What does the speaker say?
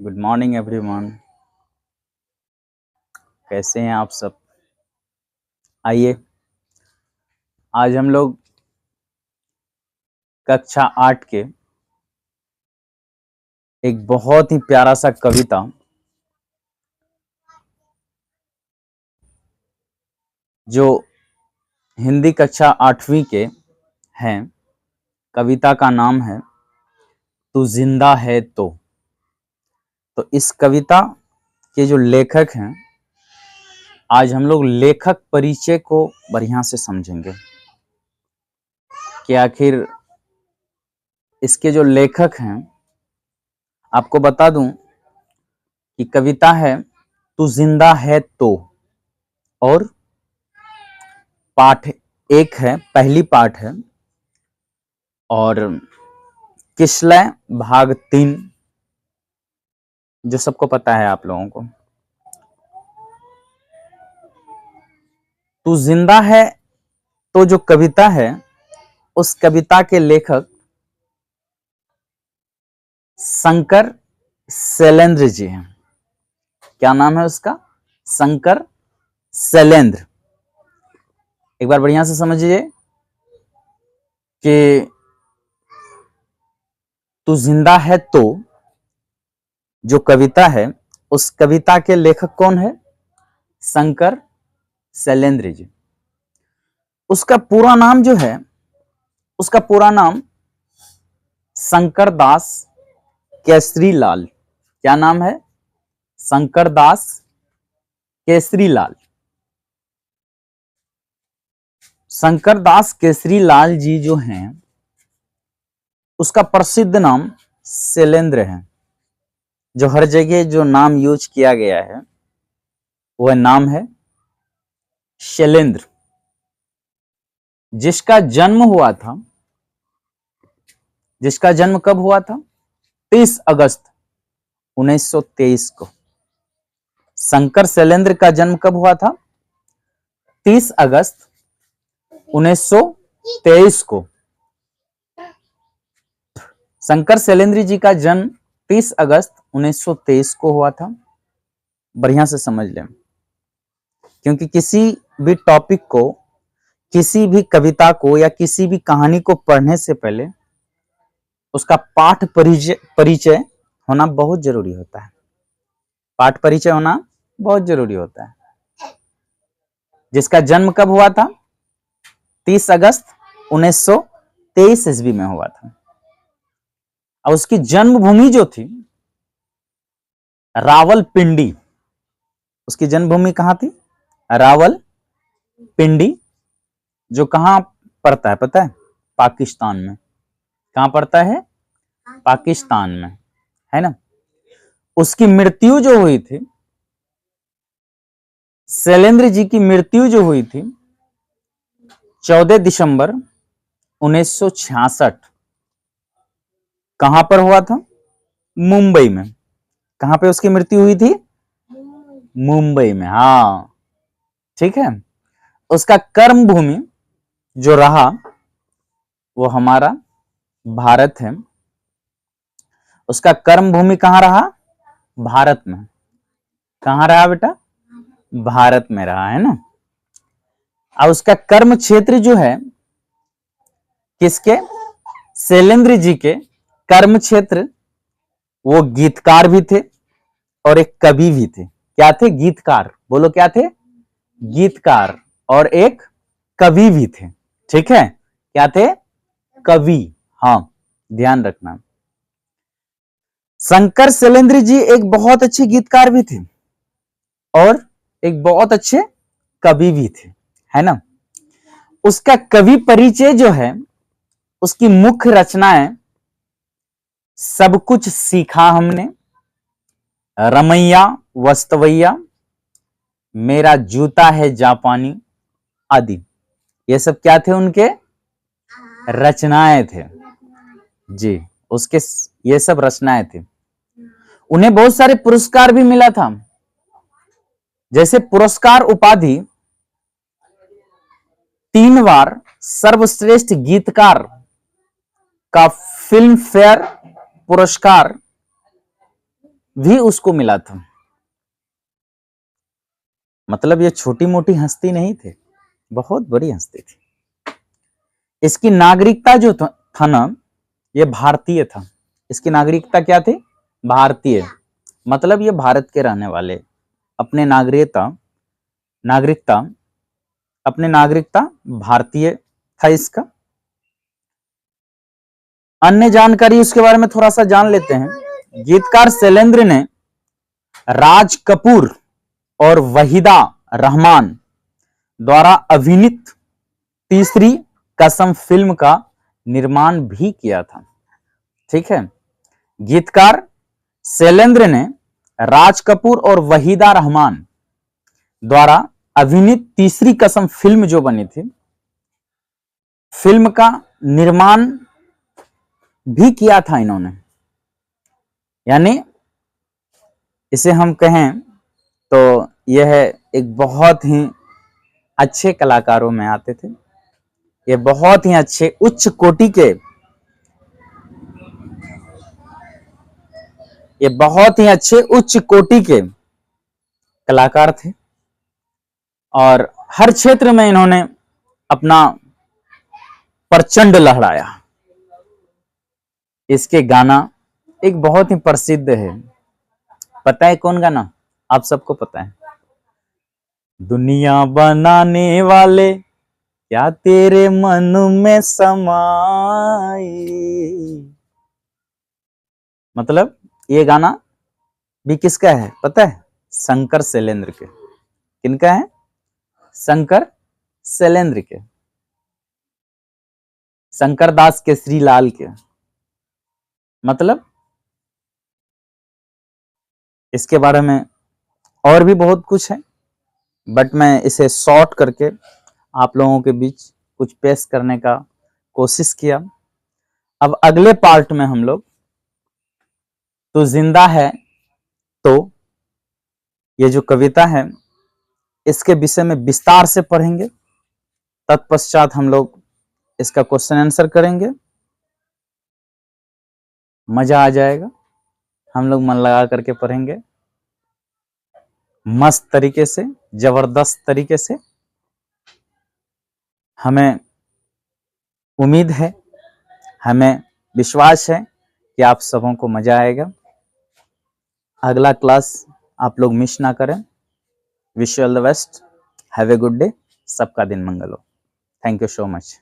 Good morning everyone. कैसे हैं आप सब? आइए आज हम लोग कक्षा 8 के एक बहुत ही प्यारा सा कविता जो हिंदी कक्षा 8वीं के हैं, कविता का नाम है तू जिंदा है तो इस कविता के जो लेखक हैं, आज हम लोग लेखक परिचय को बढ़िया से समझेंगे कि आखिर इसके जो लेखक हैं। आपको बता दूं कि कविता है तू जिंदा है तो, और पाठ एक है, पहली पाठ है, और किसलय भाग 3 जो सबको पता है आप लोगों को। तू जिंदा है तो जो कविता है, उस कविता के लेखक शंकर शैलेंद्र जी हैं। क्या नाम है उसका? शंकर शैलेंद्र। एक बार बढ़िया से समझिए कि तू जिंदा है तो जो कविता है, उस कविता के लेखक कौन है? शंकर शैलेंद्र जी। उसका पूरा नाम जो है, उसका पूरा नाम शंकर दास केसरी लाल। क्या नाम है? शंकर दास केसरी लाल। शंकर दास केसरी लाल जी जो हैं, उसका प्रसिद्ध नाम शैलेंद्र है। जो हर जगह जो नाम यूज किया गया है, वह नाम है शैलेंद्र। जिसका जन्म हुआ था, जिसका जन्म कब हुआ था? 30 अगस्त 1923 को। शंकर शैलेंद्र का जन्म कब हुआ था? 30 अगस्त 1923 को। शंकर शैलेंद्र जी का जन्म 30 अगस्त 1923 को हुआ था। बढ़िया से समझ लें, क्योंकि किसी भी टॉपिक को, किसी भी कविता को या किसी भी कहानी को पढ़ने से पहले उसका पाठ परिचय होना बहुत जरूरी होता है। पाठ परिचय होना बहुत जरूरी होता है। जिसका जन्म कब हुआ था? 30 अगस्त 1923 ईस्वी में हुआ था। और उसकी जन्मभूमि जो थी रावलपिंडी। उसकी जन्मभूमि कहां थी? रावलपिंडी, जो कहां पड़ता है पता है? पाकिस्तान में। कहां पड़ता है? पाकिस्तान में, है ना। उसकी मृत्यु जो हुई थी, शैलेंद्र जी की मृत्यु जो हुई थी 14 दिसंबर 1966। कहां पर हुआ था? मुंबई में। कहां पे उसकी मृत्यु हुई थी? मुंबई में। हाँ, ठीक है। उसका कर्म भूमि जो रहा वो हमारा भारत है। उसका कर्म भूमि कहां रहा? भारत में। कहां रहा बेटा? भारत में रहा, है ना। और उसका कर्म क्षेत्र जो है, किसके? शैलेंद्र जी के कर्म क्षेत्र, वो गीतकार भी थे और एक कवि भी थे। क्या थे? गीतकार। बोलो क्या थे? गीतकार और एक कवि भी थे। ठीक है, क्या थे? कवि। हाँ, ध्यान रखना। शंकर शैलेंद्र जी एक बहुत अच्छे गीतकार भी थे और एक बहुत अच्छे कवि भी थे, है ना। उसका कवि परिचय जो है, उसकी मुख्य रचनाएं सब कुछ सीखा हमने, रमैया वस्तवैया, मेरा जूता है जापानी आदि। ये सब क्या थे? उनके रचनाएं थे जी। उसके ये सब रचनाएं थी। उन्हें बहुत सारे पुरस्कार भी मिला था। जैसे पुरस्कार उपाधि 3 बार सर्वश्रेष्ठ गीतकार का फिल्म फेयर पुरस्कार भी उसको मिला था। मतलब ये छोटी मोटी हस्ती नहीं थे, बहुत बड़ी हस्ती थी। इसकी नागरिकता जो था ना, ये भारतीय था। इसकी नागरिकता क्या थी? भारतीय। मतलब ये भारत के रहने वाले, अपने नागरिकता भारतीय था इसका। अन्य जानकारी उसके बारे में थोड़ा सा जान लेते हैं। गीतकार शैलेंद्र ने राज कपूर और वहीदा रहमान द्वारा अभिनीत तीसरी कसम फिल्म का निर्माण भी किया था। ठीक है, गीतकार शैलेंद्र ने राज कपूर और वहीदा रहमान द्वारा अभिनीत तीसरी कसम फिल्म जो बनी थी, फिल्म का निर्माण भी किया था इन्होंने। यानी इसे हम कहें तो यह एक बहुत ही अच्छे कलाकारों में आते थे। ये बहुत ही अच्छे उच्च कोटि के, ये बहुत ही अच्छे उच्च कोटि के कलाकार थे और हर क्षेत्र में इन्होंने अपना प्रचंड लहराया। इसके गाना एक बहुत ही प्रसिद्ध है। पता है कौन गाना? आप सबको पता है। दुनिया बनाने वाले क्या तेरे मन में समाए। मतलब ये गाना भी किसका है पता है? शंकर शैलेंद्र के। किनका है? शंकर शैलेंद्र के, शंकर दास केसरी लाल के। मतलब इसके बारे में और भी बहुत कुछ है, बट मैं इसे शॉर्ट करके आप लोगों के बीच कुछ पेश करने का कोशिश किया। अब अगले पार्ट में हम लोग तो जिंदा है तो ये जो कविता है इसके विषय में विस्तार से पढ़ेंगे। तत्पश्चात हम लोग इसका क्वेश्चन आंसर करेंगे। मजा आ जाएगा, हम लोग मन लगा करके पढ़ेंगे, मस्त तरीके से, जबरदस्त तरीके से। हमें उम्मीद है, हमें विश्वास है कि आप सबों को मजा आएगा। अगला क्लास आप लोग मिस ना करें। Wish you all the best. Have a good day. सबका दिन मंगल हो। Thank you so much.